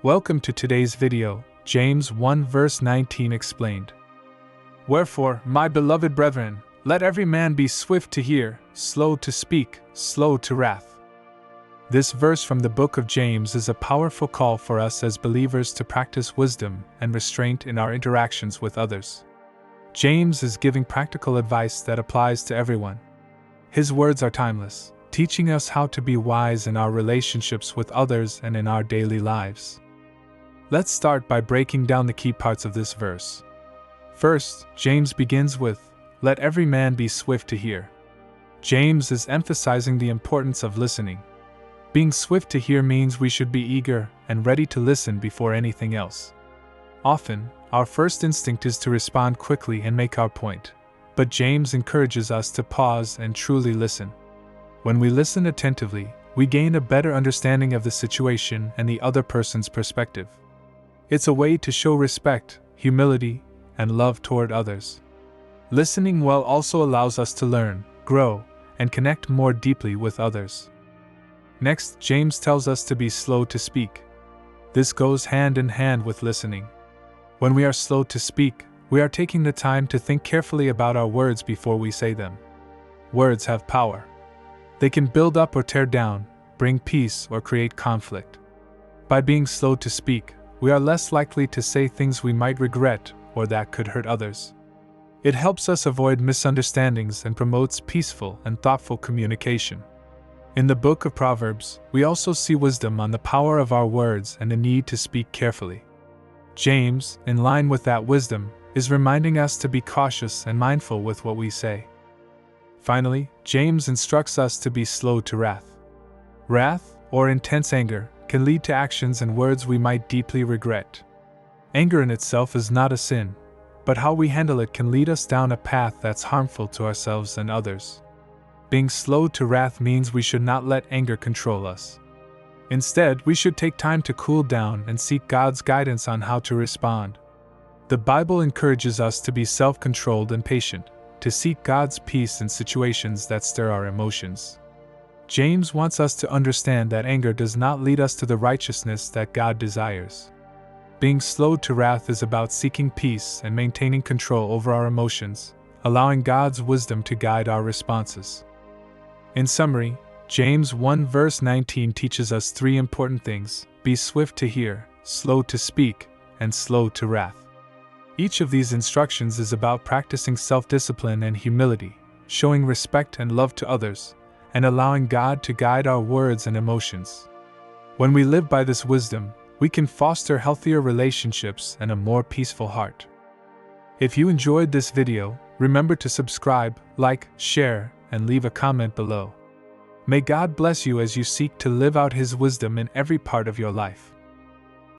Welcome to today's video, James 1 verse 19 explained. Wherefore, my beloved brethren, let every man be swift to hear, slow to speak, slow to wrath. This verse from the book of James is a powerful call for us as believers to practice wisdom and restraint in our interactions with others. James is giving practical advice that applies to everyone. His words are timeless, teaching us how to be wise in our relationships with others and in our daily lives. Let's start by breaking down the key parts of this verse. First, James begins with, "Let every man be swift to hear." James is emphasizing the importance of listening. Being swift to hear means we should be eager and ready to listen before anything else. Often, our first instinct is to respond quickly and make our point, but James encourages us to pause and truly listen. When we listen attentively, we gain a better understanding of the situation and the other person's perspective. It's a way to show respect, humility, and love toward others. Listening well also allows us to learn, grow, and connect more deeply with others. Next, James tells us to be slow to speak. This goes hand in hand with listening. When we are slow to speak, we are taking the time to think carefully about our words before we say them. Words have power. They can build up or tear down, bring peace or create conflict. By being slow to speak, we are less likely to say things we might regret or that could hurt others. It helps us avoid misunderstandings and promotes peaceful and thoughtful communication. In the book of Proverbs, we also see wisdom on the power of our words and the need to speak carefully. James, in line with that wisdom, is reminding us to be cautious and mindful with what we say. Finally, James instructs us to be slow to wrath. Wrath, or intense anger, can lead to actions and words we might deeply regret. Anger in itself is not a sin, but how we handle it can lead us down a path that's harmful to ourselves and others. Being slow to wrath means we should not let anger control us. Instead, we should take time to cool down and seek God's guidance on how to respond. The Bible encourages us to be self-controlled and patient, to seek God's peace in situations that stir our emotions. James wants us to understand that anger does not lead us to the righteousness that God desires. Being slow to wrath is about seeking peace and maintaining control over our emotions, allowing God's wisdom to guide our responses. In summary, James 1 verse 19 teaches us three important things: be swift to hear, slow to speak, and slow to wrath. Each of these instructions is about practicing self-discipline and humility, showing respect and love to others, and allowing God to guide our words and emotions. When we live by this wisdom, we can foster healthier relationships and a more peaceful heart. If you enjoyed this video, remember to subscribe, like, share, and leave a comment below. May God bless you as you seek to live out His wisdom in every part of your life.